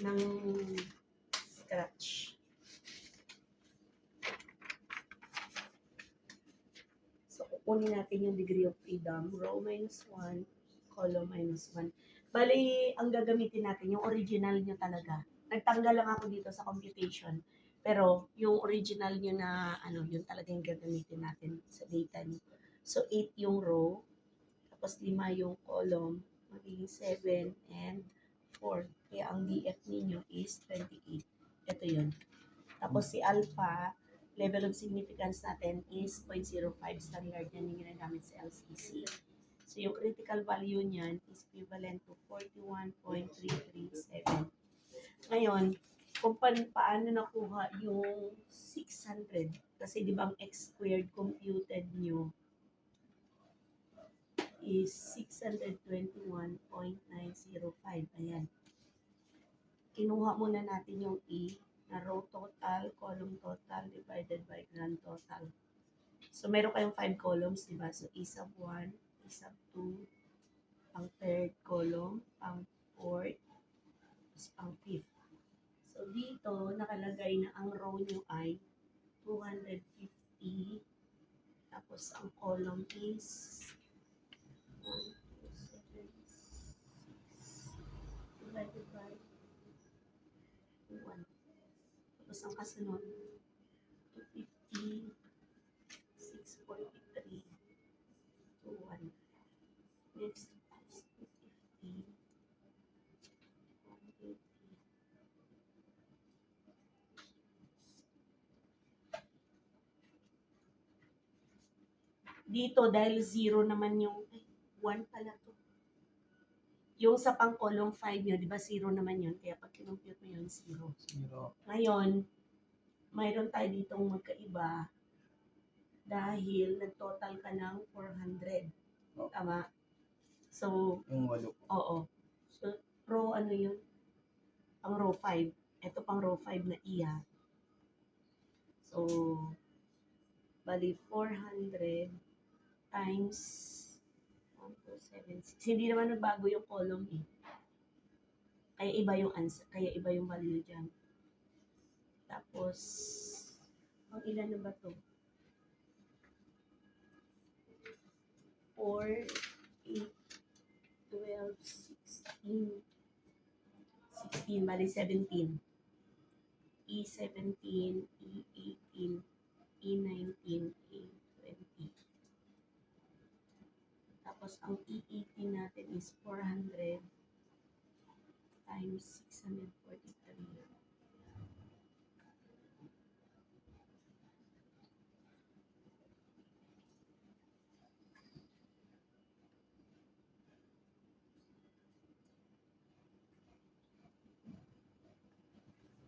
ng scratch. So, kukunin natin yung degree of freedom. Row minus 1, column minus 1. Bali, ang gagamitin natin, yung original nyo talaga. Nagtanggal lang ako dito sa computation. Pero, yung original nyo na, yun talaga yung gagamitin natin sa data nyo. So, 8 yung row. Tapos, 5 yung column. Magiging 7 and 4. Kaya, ang DF ninyo is 28. Ito yun. Tapos, si alpha, level of significance natin is 0.05 standard yan yung ginagamit sa LCC. So, yung critical value niyan is equivalent to 41.337. Ngayon, kung paano nakuha yung 600, kasi di ba ang x squared computed nyo is 621.905. Ayan. Kinuha muna natin yung E na row total, column total, divided by grand total. So, meron kayong 5 columns, di ba? So, E sub 1, E sub 2, pang third column, pang fourth, pang fifth. So, dito, nakalagay na ang row nyo ay 250. Tapos, ang column is 1, 2, 7, 6, divided by 1. Tapos, ang kasunod, 250, 643, 21. Next is 250, 180. Dito, dahil 0 naman yung, 1 pala to. Yung sa pang column 5 nyo, di ba 0 naman yun? Kaya pag kinumpute mo yun, 0. Ngayon, mayroon tayo ditong magkaiba dahil nag-total ka ng 400. Oh. Tama? So, yung 8. oo. So, row ano yun? Pang row 5. Ito pang row 5 na iya. So, bali 400 times 1276. Hindi naman nagbago yung column eh. Kaya iba yung answer. Kaya iba yung value dyan. Tapos, ang ilan na ba to? 4, 8, 12, 16. 16, bali 17. E17, E18, E19, E20. Tapos, ang E18 natin is 400 times 643.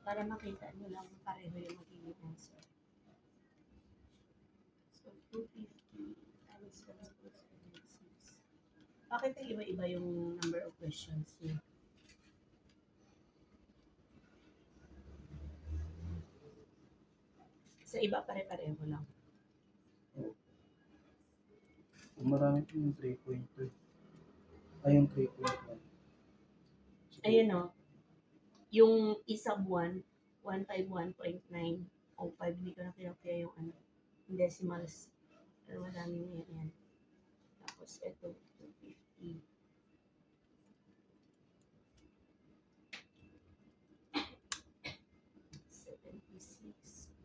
Para makita nyo lang pareho yung magiging answer. So, 250 times 7.76. Bakit iba-iba yung number of questions niyo? Sa iba, pare-pareho lang. Marami po yung 3.2. Ay, yung 3.1. Ayun o. Yung isab 1, 151.9. O 5, hindi ko na kinapya yung decimals. Pero madami na yan. Tapos ito, 250.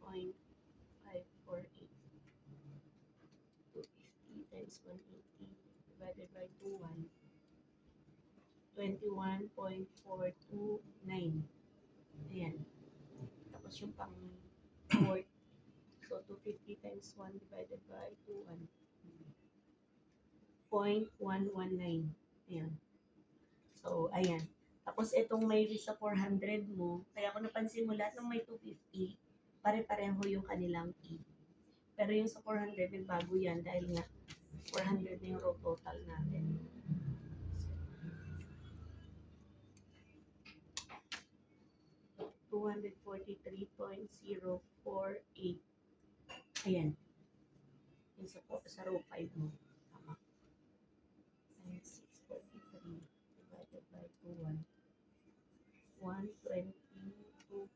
.548. 250 times 180 divided by 21. 21.429. Ayan. Tapos yung pang fourth. So, 250 times 1 divided by 21. 0.119. Ayan. So, ayan. Tapos itong may sa 400 mo, kaya kung napansin mo lahat ng may 250, pare-pareho yung kanilang E. Pero yung sa 400, nagbago yan dahil nga 400 na yung row total natin. 243.048. Ayan. Yung sa row 5 mo. Tama. Ayan, 643 divided by 21. 122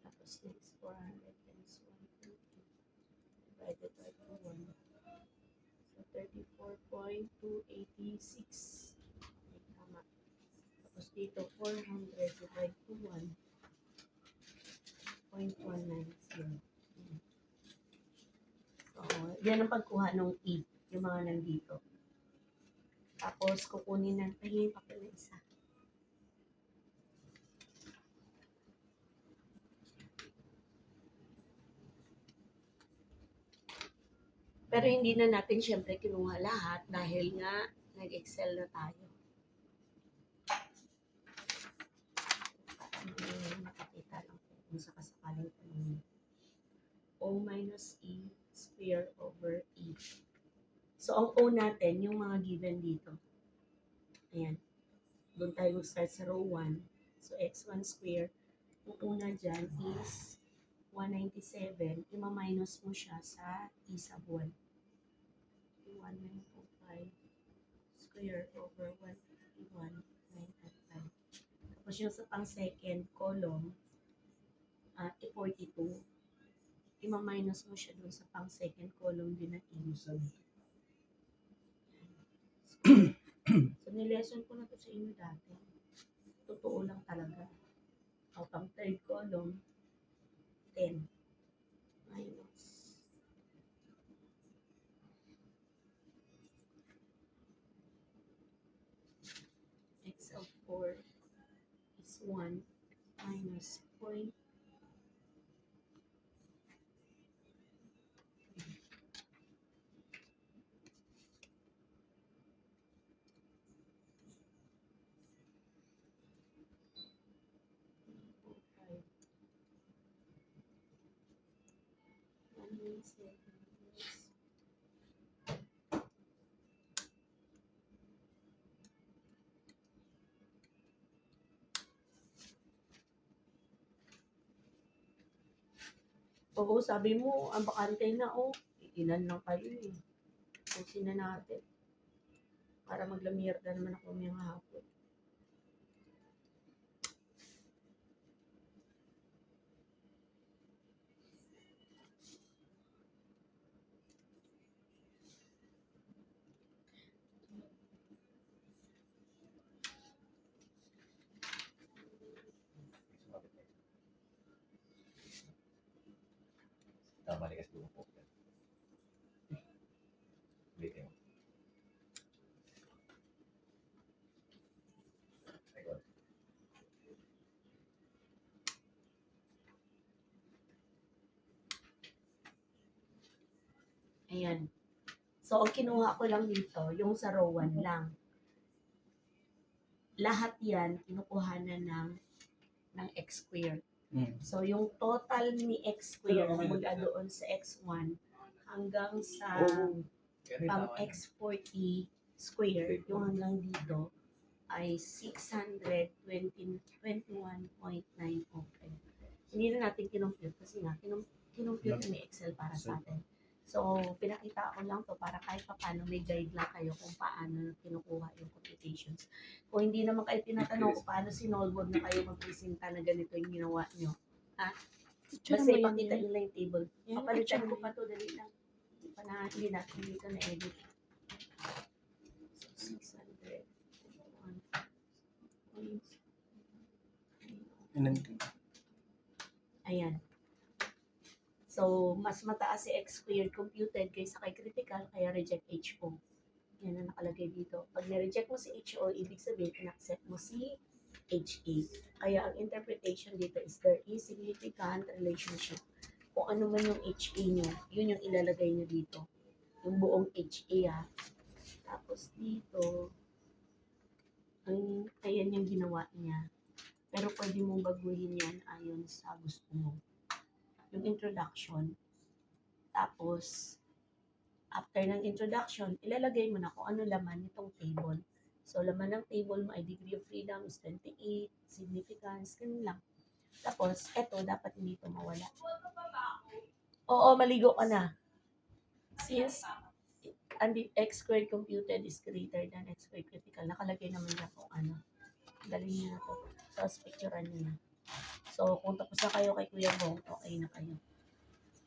tapos next 400 times 120 divided by 1. So 34.286. Ay, tama. Tapos dito 400 divided to 1.190. So, yan ang pagkuha ng E, yung mga nandito. Tapos, kukunin natin yung papel na isa. Pero hindi na natin syempre kinuha lahat dahil nga nag-excel na tayo. Makikita lang kung sa kasakaling tanong. O minus E square over E. So, ang O natin, yung mga given dito. Ayan. Doon tayo mag-start sa row 1. So, x1 square. Yung una dyan is 197. Ima-minus mo siya sa E sub 1. 1925 square over 151,955. Tapos yung sa pang second column, 42. Ima-minus mo siya dun sa pang second column din na E sub. So, nileson ko na to sa inyo dati. Totoo lang talaga. O, pang third column, 10. Minus. X of 4 is 1 minus 0. Oo, sabi mo, ang bakante na, ilan lang kayo eh. Pusin na natin. Para maglamierda naman ako ngayong hapon. Tama rin kasi po. Ulitin mo. Ayun. Ayan. So, ang kinuha ko lang dito, yung sa row 1 lang. Lahat yan, kinukuhanan ng x squared. So, yung total ni x squared mula doon sa x1 hanggang sa pang x40 squared, yung hanggang dito, ay 621.905. Hindi na natin kinompute kasi nga, kinompute ni Excel para sa atin. So, pinakita ko lang to para kahit pa paano may guide lang kayo kung paano kinukuha yung computations. Kung hindi naman kayo tinatanong kung paano sinolve, wag na kayo magpresenta na ganito yung ginawa nyo. Ha? Basta ipakita nyo lang yung table. Papalitan ko pa to, dali lang. Hindi natin dito na-edit. So, 600. Ayan. So, mas mataas si x squared computed kaysa kay critical, kaya reject HO. Yan ang nakalagay dito. Pag na-reject mo si HO, ibig sabihin, in-accept mo si HA. Kaya ang interpretation dito is there is significant relationship. Kung ano man yung HA nyo, yun yung ilalagay nyo dito. Yung buong HA Tapos dito, ayan yung ginawa niya. Pero pwede mong baguhin yan ayon sa gusto mo. Yung introduction. Tapos, after ng introduction, ilalagay mo na kung ano laman nitong table. So, laman ng table mo ay degree of freedom is 28, significance, ganun lang. Tapos, eto, dapat hindi ito mawala. Oo, maligo ka na. Since, x squared computed is greater than x squared critical. Nakalagay naman na kung ano. Galing niyo na to. Tapos picturean niyo na. So, kung tapos na kayo kay Kuya Bong, okay na kayo.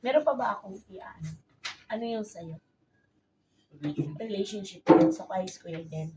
Meron pa ba akong iaan? Ano yung sa'yo? Relation. Relationship yun. So, kay Square din.